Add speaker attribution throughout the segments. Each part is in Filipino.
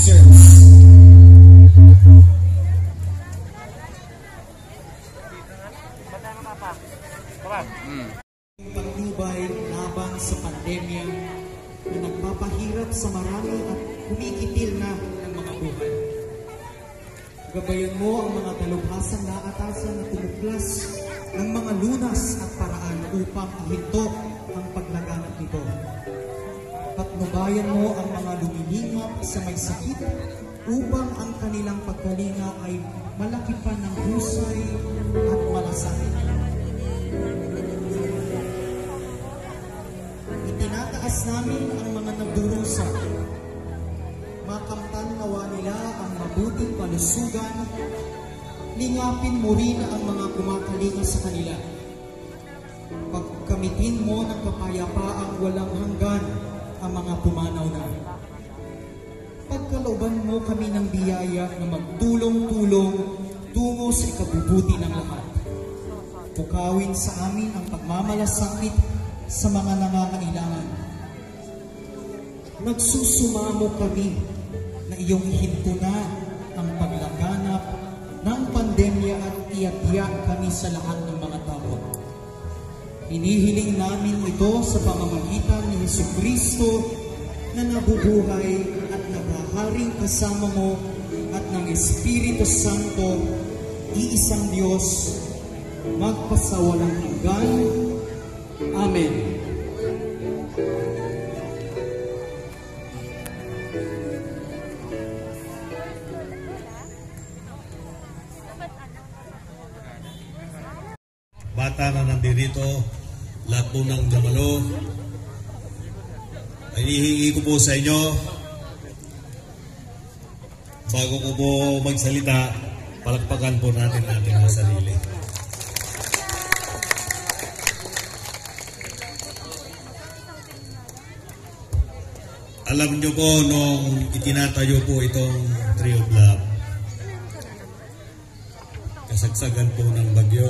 Speaker 1: concerns. Patnubay laban sa pandemya na nagpapahirap sa marami at kumikitil na ng mga buhay. Gabayan mo ang mga dalubhasang naatasan na tumuklas ng mga lunas at paraan upang ihinto ang paglaganap nito. Patnubayan mo ang mga lumilingap sa may sakit upang ang kanilang pagkalinga ay malaki pa ng husay at malasakit. Itinataas namin ang mga nagdurusa. Makamtan nawa nila ang mabuting kalusugan. Lingapin mo rin ang mga kumakalinga sa kanila. Pagkamitin mo ng kapayapaang walang hanggan ang mga pumanaw na. Pagkalooban mo kami ng biyaya na magtulong-tulong tungo sa ikabubuti ng lahat. Pukawin sa amin ang pagmamalasakit sa mga nangangailangan. Nagsusumamo kami na iyong ihinto na ang paglaganap ng pandemya at tiyak-tiyak kami sa lahat ng mga tao. Hinihiling namin ito sa pamamagitan ni Jesucristo na nabubuhay at naghaharing kasama mo at ng Espiritu Santo, iisang Diyos, magpasawalang hanggan. Amen.
Speaker 2: Bata na nandito, lahat po ng damalo, ay hihingi ko po sa inyo, bago ko po magsalita, palakpakan po natin ating mga sarili. Alam nyo po, nung itinatayo po itong Tree of Love, kasagsagan po ng bagyo.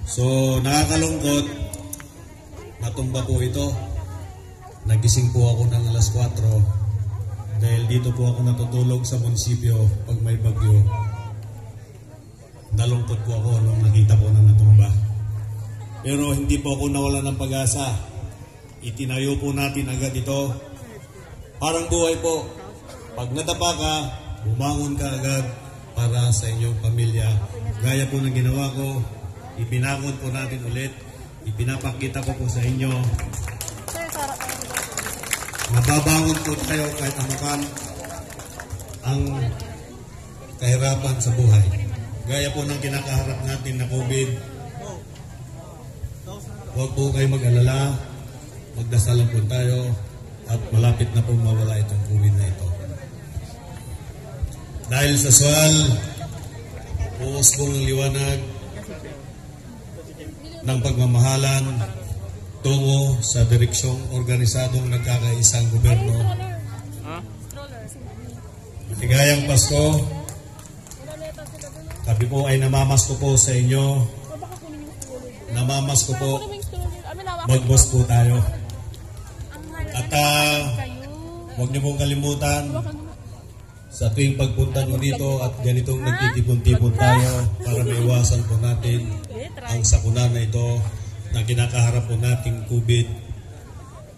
Speaker 2: So, nakakalungkot, natumba po ito. Nagising po ako ng alas 4 dahil dito po ako natutulog sa munisipyo pag may bagyo. Nalungkot po ako nung nakita ko na natumba. Pero hindi po ako nawala ng pag-asa. Itinayo po natin agad ito. Parang buhay po. Pag nadapa ka, bumangon ka agad para sa inyong pamilya. Gaya po ng ginawa ko, ipinakot po natin ulit. Ipinapakita ko po sa inyo. Nababangon po tayo kahit anuman ang kahirapan sa buhay. Gaya po ng kinakaharap natin na COVID. Huwag po kayo mag-alala. Magdasalan po tayo at malapit na po mawala itong COVID na ito. Dahil sa sual, buos po ng liwanag ng pagmamahalan tungo sa direksyong organisadong nagkakaisang gobyerno. Maligayang Pasko. Kami po ay namamasko po sa inyo. Namamasko po. Magbos po tayo. At huwag niyo pong kalimutan sa tuwing pagpunta nyo dito at ganitong nagtitipon-tipon tayo para maiwasan po natin ang sakuna na ito na kinakaharap po nating COVID.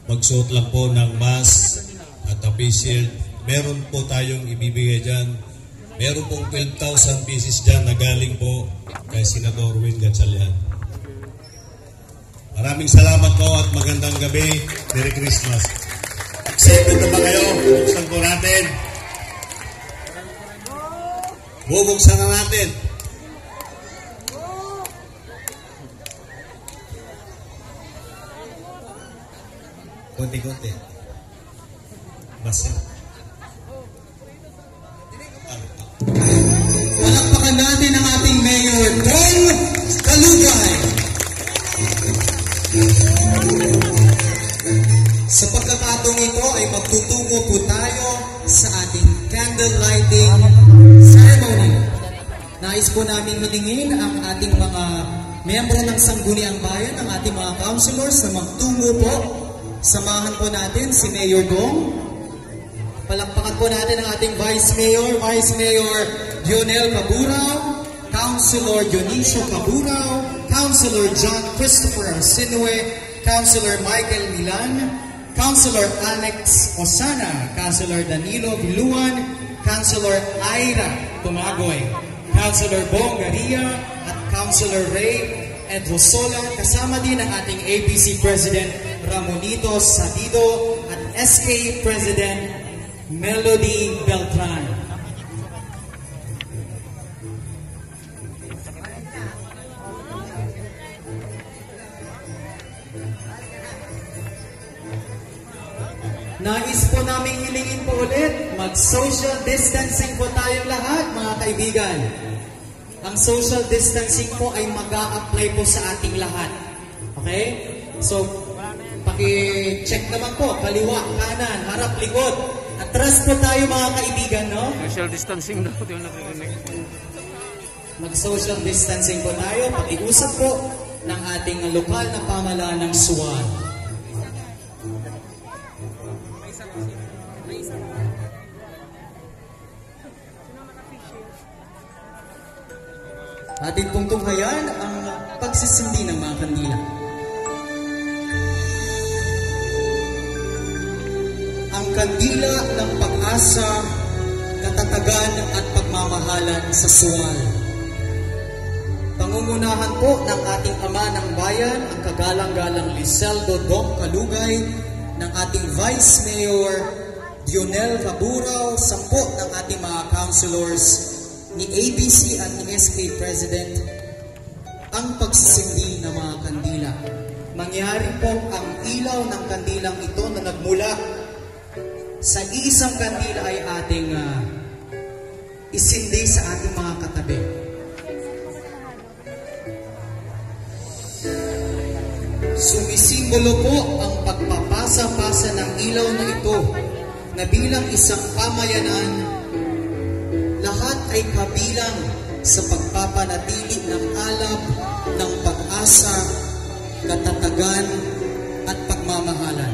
Speaker 2: Magsuot lang po ng mask at a face shield. Meron po tayong ibibigay dyan. Meron pong 12,000 pieces dyan na galing po kay Senador Win Gatchalian. Maraming salamat po at magandang gabi. Merry Christmas. Excited na ba kayo? Buksan po natin. Bubuksan na natin. Konti-konti. Basta.
Speaker 1: Palakpakan natin ang ating Mayor Dong Kalugay. Sa pagkakataong ito ay magtutungo po tayo sa ating candle lighting ceremony. Nais po namin maningin ang ating mga miyembro ng Sangguniang Bayan, ang ating mga councilors na magtungo po. Samahan po natin si Mayor Dong Palakpakan po natin ang ating Vice Mayor Dionel Caburao, Councilor Dionisio Caburao, Councilor John Christopher Arsinue, Councilor Michael Milan, Councilor Alex Osana, Councilor Danilo Viluan, Councilor Ira Tumagoy, Councilor Bong Garia, at Councilor Ray Edrosola, kasama din ang ating ABC President Ramonito Sadido at SK President Melody Beltran. Nais po namin hilingin po ulit, mag-social distancing po tayong lahat, mga kaibigan. Ang social distancing po ay mag-a-apply po sa ating lahat. Okay? So, paki-check naman po, kaliwa, kanan, harap, likod. Atras po tayo mga kaibigan, no?
Speaker 3: Social distancing daw, ito yung narinig.
Speaker 1: Mag-social distancing po tayo, pakiusap po ng ating lokal na pamahalaan ng Suwan. Ating pong tunghayan ang pagsisindi ng mga kandila. Ang kandila ng pag-asa, katatagan at pagmamahalan sa Suwan. Pangungunahan po ng ating ama ng bayan, ang kagalang-galang Liseldo Dong Kalugay, ng ating Vice Mayor Dionel Caburao, 10 ng ating mga councilors ni ABC at ni SK President, ang pagsisindi ng mga kandila. Mangyari po ang ilaw ng kandilang ito na nagmula sa isang kandila ay ating isindi sa ating mga katabi. Sumisimbolo po ang pagpapasa-pasa ng ilaw na ito na bilang isang pamayanan, lahat ay kabilang sa pagpapanatili ng alab ng pag-asa, katatagan at pagmamahalan.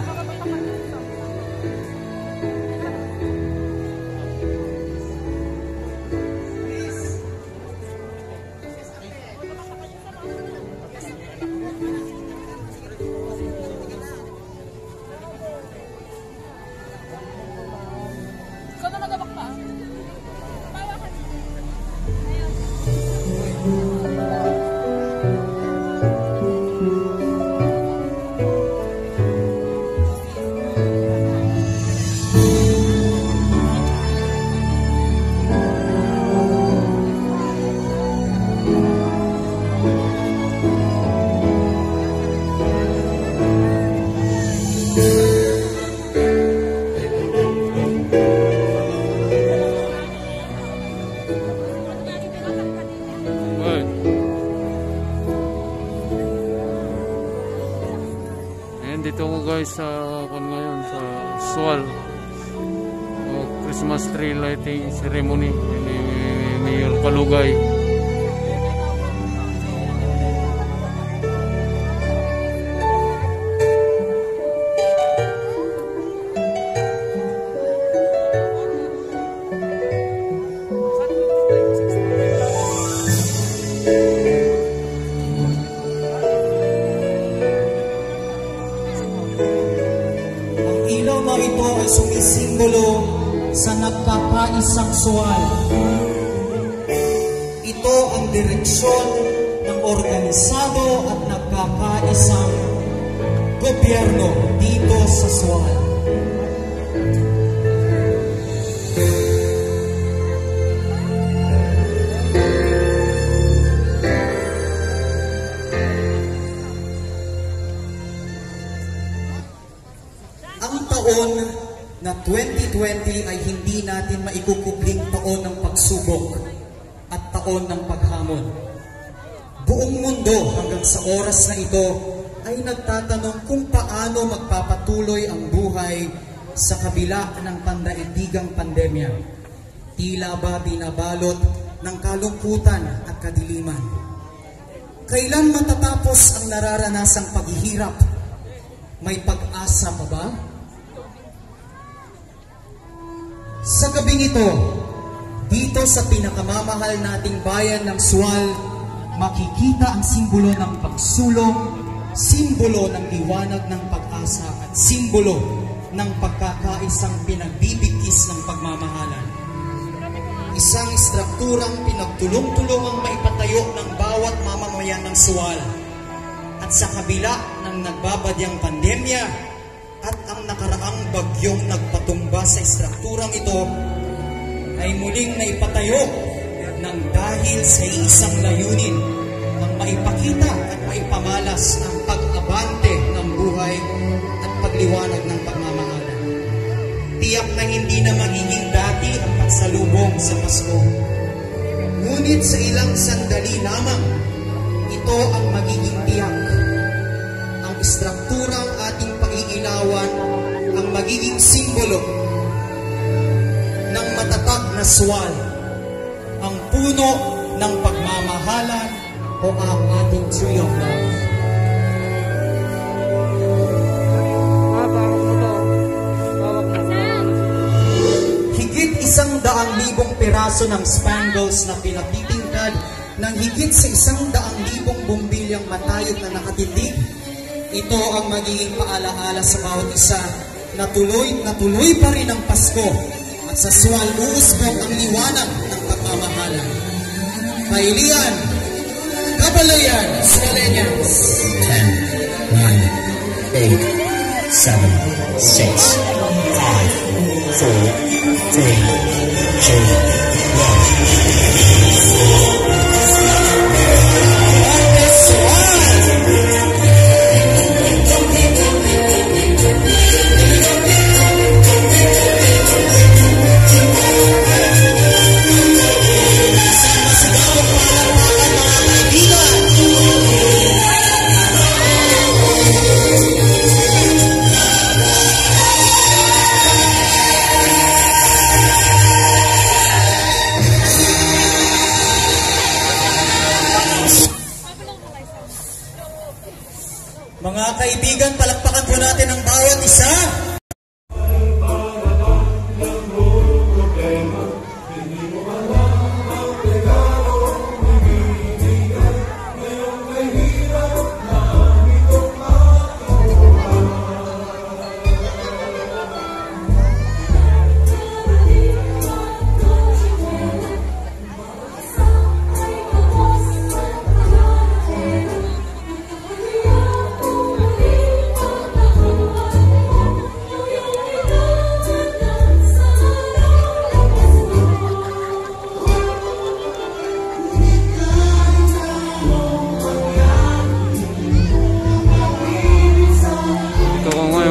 Speaker 3: Dito ko guys sa ngayon sa Sual Christmas tree lighting ceremony ni Mayor Kalugay.
Speaker 1: Ito ay sumisimbolo sa nagkakaisang Suwan. Ito ang direksyon ng organisado at nagkakaisang gobyerno dito sa Suwan. Ang taon na 2020 ay hindi natin maikukubling taon ng pagsubok at taon ng paghamon. Buong mundo hanggang sa oras na ito ay nagtatanong kung paano magpapatuloy ang buhay sa kabila ng pandaigdigang pandemya. Tila ba binabalot ng kalungkutan at kadiliman? Kailan matatapos ang nararanasang paghihirap? May pag-asa pa ba? Sa gabing ito, dito sa pinakamamahal nating bayan ng Sual, makikita ang simbolo ng pagsulong, simbolo ng liwanag ng pag-asa at simbolo ng pagkakaisang pinagbibigkis ng pagmamahalan. Isang strukturang pinagtulong-tulungang maipatayo ng bawat mamamayan ng Sual. At sa kabila ng nagbabadyang pandemya at ang nakaraang bagyong nagpatumba sa strukturang ito, ay muling naipatayo ng dahil sa isang layunin ang maipakita at maipamalas ang pag-abante ng buhay at pagliwanag ng pagmamahalan. Tiyak na hindi na magiging dati ang pagsalubong sa Pasko. Ngunit sa ilang sandali lamang, ito ang magiging tiyak. Ang strukturang ating pag-iilawan ang magiging simbolo ng matatag na Sual, ang puno ng pagmamahalan o ang ating tree of love. Higit 100,000 piraso ng spangles na pinatitingkad ng higit sa 100,000 bumbilyang matayog na nakatitig. Ito ang magiging paalaala sa bawat isa na tuloy pa rin ang Pasko at sa Sual uusbong ang liwanag ng pagmamahalan. Kailian, Kabalayan, Sualeñas.
Speaker 4: 10, 9, 8, 7, 6, 5, 4, 3,
Speaker 1: Mga kaibigan, palakpakan po natin ang bawat isa.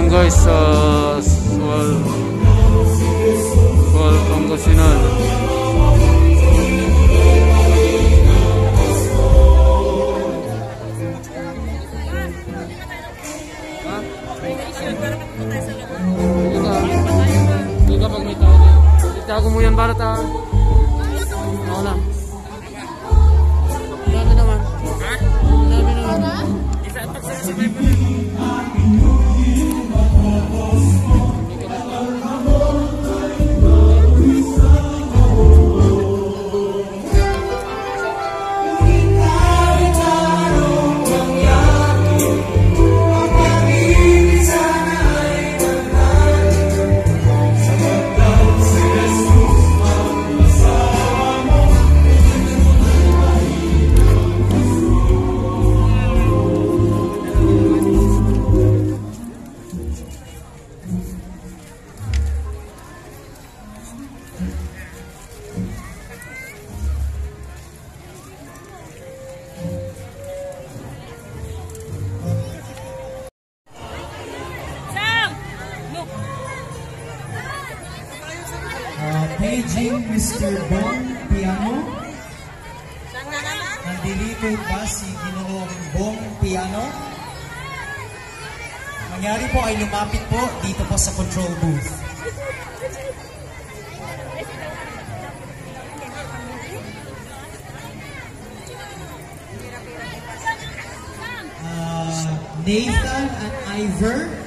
Speaker 3: Guys, sa Sual, Pangasinan. Hindi ka pag may tao. Itago mo yan para ta. Oo lang. Dami naman. Dami naman. Isa at pagsasabay pa lang.
Speaker 1: Paging Mr. Bong Piano. Nandilito ba si Ginoong Bong Piano? Mangyari po ay lumapit po dito po sa control booth. Nathan and Ivor.